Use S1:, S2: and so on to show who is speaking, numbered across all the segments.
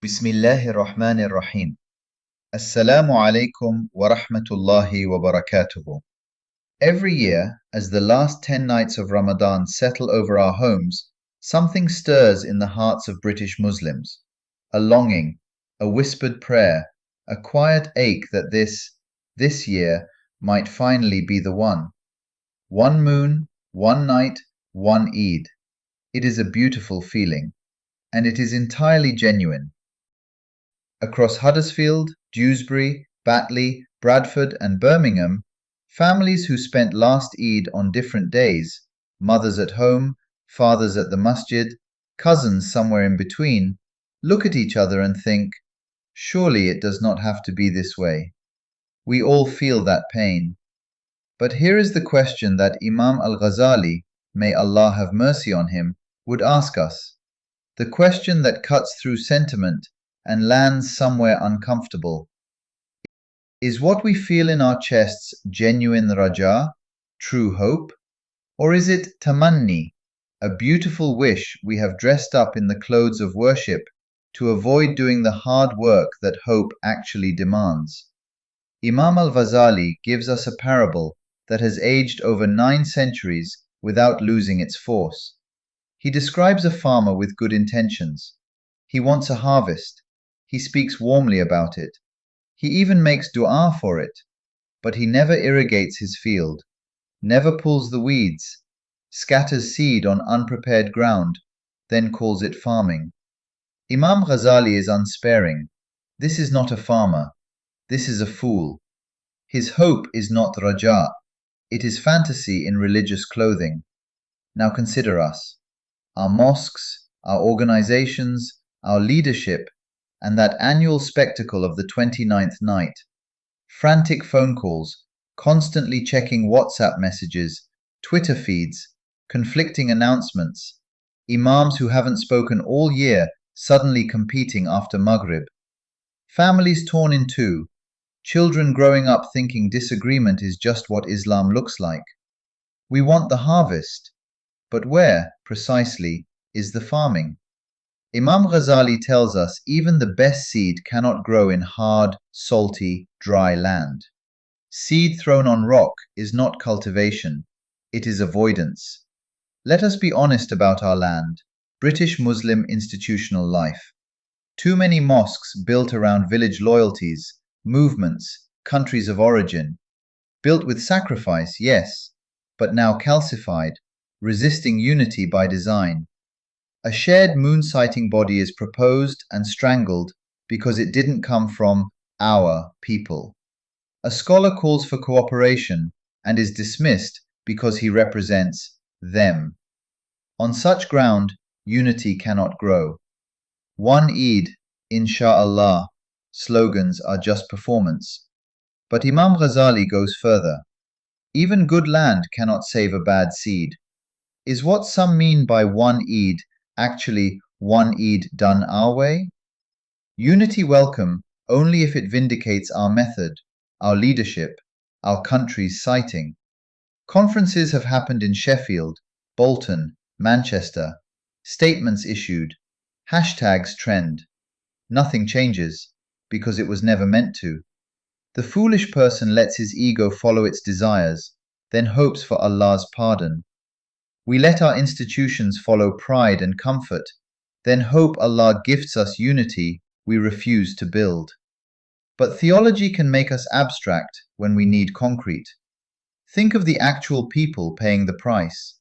S1: Bismillahir Rahmanir Rahim. Assalamu alaikum wa rahmatullahi wa barakatuhu. Every year, as the last 10 nights of Ramadan settle over our homes, something stirs in the hearts of British Muslims. A longing, a whispered prayer, a quiet ache that this year might finally be the one. One moon, one night, one Eid. It is a beautiful feeling, and it is entirely genuine. Across Huddersfield, Dewsbury, Batley, Bradford and Birmingham, families who spent last Eid on different days, mothers at home, fathers at the masjid, cousins somewhere in between, look at each other and think, surely it does not have to be this way. We all feel that pain. But here is the question that Imam al-Ghazali, may Allah have mercy on him, would ask us. The question that cuts through sentiment and lands somewhere uncomfortable. Is what we feel in our chests genuine rajāʼ, true hope? Or is it tamanni, a beautiful wish we have dressed up in the clothes of worship to avoid doing the hard work that hope actually demands? Imam al-Ghazali gives us a parable that has aged over 9 centuries without losing its force. He describes a farmer with good intentions. He wants a harvest. He speaks warmly about it. He even makes dua for it, but he never irrigates his field, never pulls the weeds, scatters seed on unprepared ground, then calls it farming. Imam Ghazali is unsparing. This is not a farmer. This is a fool. His hope is not rajāʼ. It is fantasy in religious clothing. Now consider us. Our mosques, our organizations, our leadership, and that annual spectacle of the 29th night. Frantic phone calls, constantly checking WhatsApp messages, Twitter feeds, conflicting announcements, imams who haven't spoken all year suddenly competing after Maghrib, families torn in two, children growing up thinking disagreement is just what Islam looks like. We want the harvest, but where, precisely, is the farming? Imam Ghazali tells us even the best seed cannot grow in hard, salty, dry land. Seed thrown on rock is not cultivation, it is avoidance. Let us be honest about our land, British Muslim institutional life. Too many mosques built around village loyalties, movements, countries of origin. Built with sacrifice, yes, but now calcified, resisting unity by design. A shared moon-sighting body is proposed and strangled because it didn't come from our people. A scholar calls for cooperation and is dismissed because he represents them. On such ground, unity cannot grow. One Eid, insha'Allah, slogans are just performance. But Imam Ghazali goes further. Even good land cannot save a bad seed. Is what some mean by one Eid actually one Eid done our way? Unity welcome only if it vindicates our method, our leadership, our country's sighting. Conferences have happened in Sheffield, Bolton, Manchester. Statements issued. Hashtags trend. Nothing changes, because it was never meant to. The foolish person lets his ego follow its desires, then hopes for Allah's pardon. We let our institutions follow pride and comfort, then hope Allah gifts us unity we refuse to build. But theology can make us abstract when we need concrete. Think of the actual people paying the price.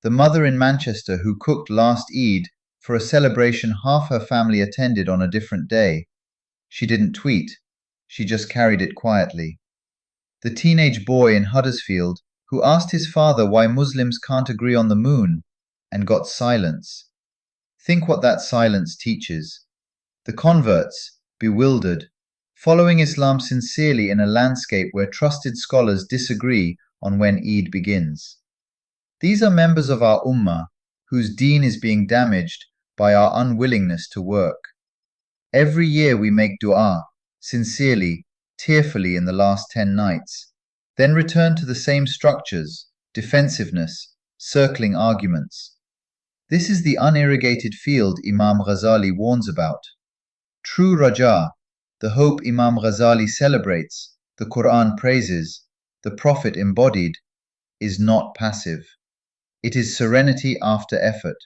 S1: The mother in Manchester who cooked last Eid for a celebration half her family attended on a different day. She didn't tweet, she just carried it quietly. The teenage boy in Huddersfield who asked his father why Muslims can't agree on the moon, and got silence. Think what that silence teaches. The converts, bewildered, following Islam sincerely in a landscape where trusted scholars disagree on when Eid begins. These are members of our ummah, whose deen is being damaged by our unwillingness to work. Every year we make dua, sincerely, tearfully in the last 10 nights, then return to the same structures, defensiveness, circling arguments. This is the unirrigated field Imam Ghazali warns about. True rajāʼ, the hope Imam al-Ghazali celebrates, the Quran praises, the Prophet embodied, is not passive. It is serenity after effort,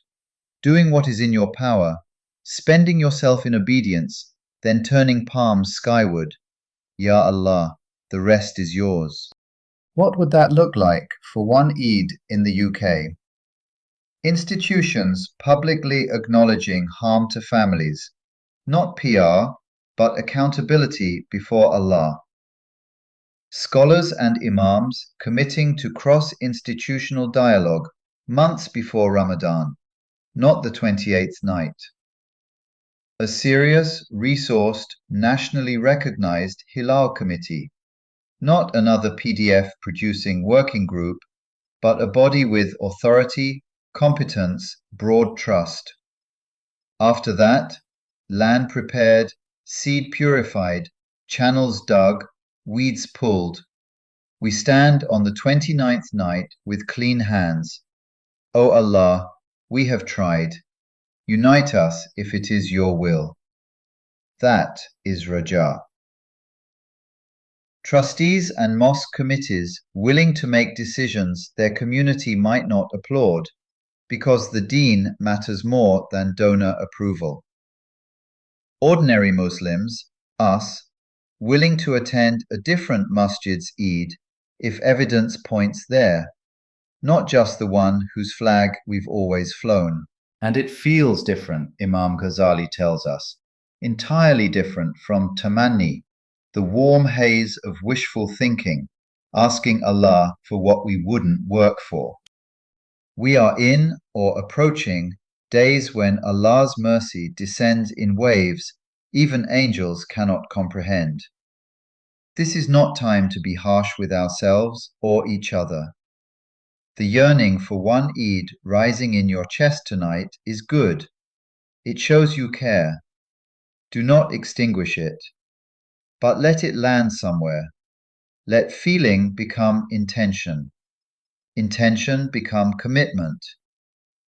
S1: doing what is in your power, spending yourself in obedience, then turning palms skyward. Ya Allah, the rest is yours. What would that look like for one Eid in the UK? Institutions publicly acknowledging harm to families, not PR, but accountability before Allah. Scholars and imams committing to cross-institutional dialogue months before Ramadan, not the 28th night. A serious, resourced, nationally recognized Hilal committee, not another PDF-producing working group, but a body with authority, competence, broad trust. After that, land prepared, seed purified, channels dug, weeds pulled. We stand on the 29th night with clean hands. O Allah, we have tried. Unite us if it is your will. That is rajāʼ. Trustees and mosque committees willing to make decisions their community might not applaud, because the deen matters more than donor approval. Ordinary Muslims, us, willing to attend a different masjid's Eid if evidence points there, not just the one whose flag we've always flown. And it feels different, Imam Ghazali tells us, entirely different from tamanni, the warm haze of wishful thinking, asking Allah for what we wouldn't work for. We are in or approaching days when Allah's mercy descends in waves even angels cannot comprehend. This is not time to be harsh with ourselves or each other. The yearning for one Eid rising in your chest tonight is good. It shows you care. Do not extinguish it, but let it land somewhere. Let feeling become intention. Intention become commitment.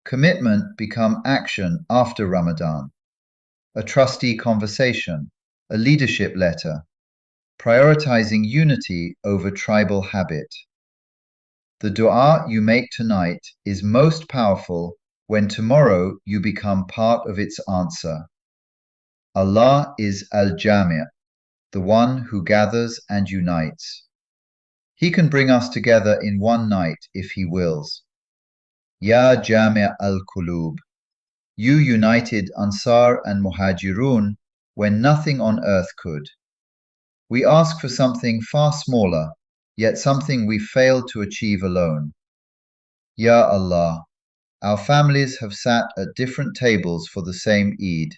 S1: Commitment become action after Ramadan. A trustee conversation, a leadership letter, prioritizing unity over tribal habit. The dua you make tonight is most powerful when tomorrow you become part of its answer. Allah is al-Jami', the one who gathers and unites. He can bring us together in one night if He wills. Ya Jami' al-Qulub, you united Ansar and Muhajirun when nothing on earth could. We ask for something far smaller, yet something we failed to achieve alone. Ya Allah, our families have sat at different tables for the same Eid.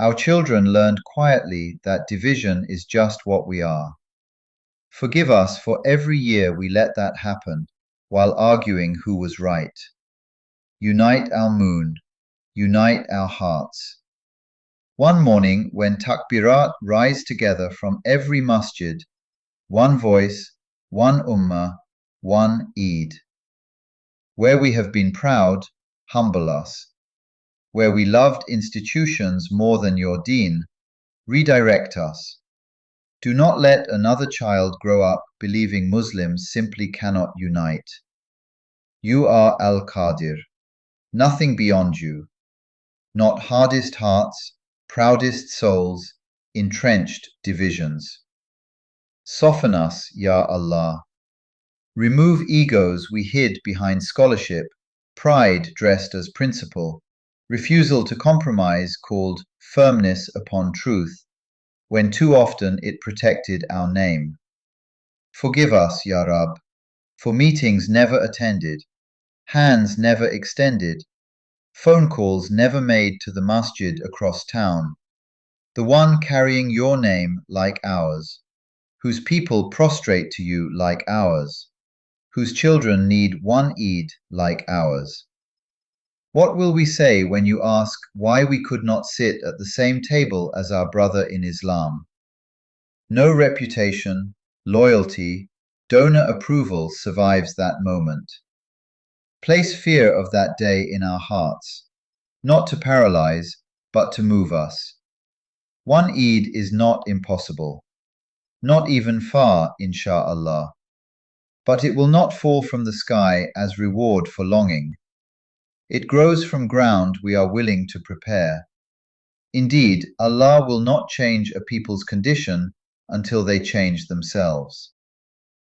S1: Our children learned quietly that division is just what we are. Forgive us for every year we let that happen while arguing who was right. Unite our moon, unite our hearts. One morning when takbirat rise together from every masjid, one voice, one ummah, one Eid. Where we have been proud, humble us. Where we loved institutions more than your deen, redirect us. Do not let another child grow up believing Muslims simply cannot unite. You are al-Qadir, nothing beyond you. Not hardest hearts, proudest souls, entrenched divisions. Soften us, Ya Allah. Remove egos we hid behind scholarship, pride dressed as principle, refusal to compromise called firmness upon truth, when too often it protected our name. Forgive us, Ya Rab, for meetings never attended, hands never extended, phone calls never made to the masjid across town, the one carrying your name like ours, whose people prostrate to you like ours, whose children need one Eid like ours. What will we say when you ask why we could not sit at the same table as our brother in Islam? No reputation, loyalty, donor approval survives that moment. Place fear of that day in our hearts, not to paralyze, but to move us. One Eid is not impossible, not even far, insha'Allah, but it will not fall from the sky as reward for longing. It grows from ground we are willing to prepare. Indeed, Allah will not change a people's condition until they change themselves.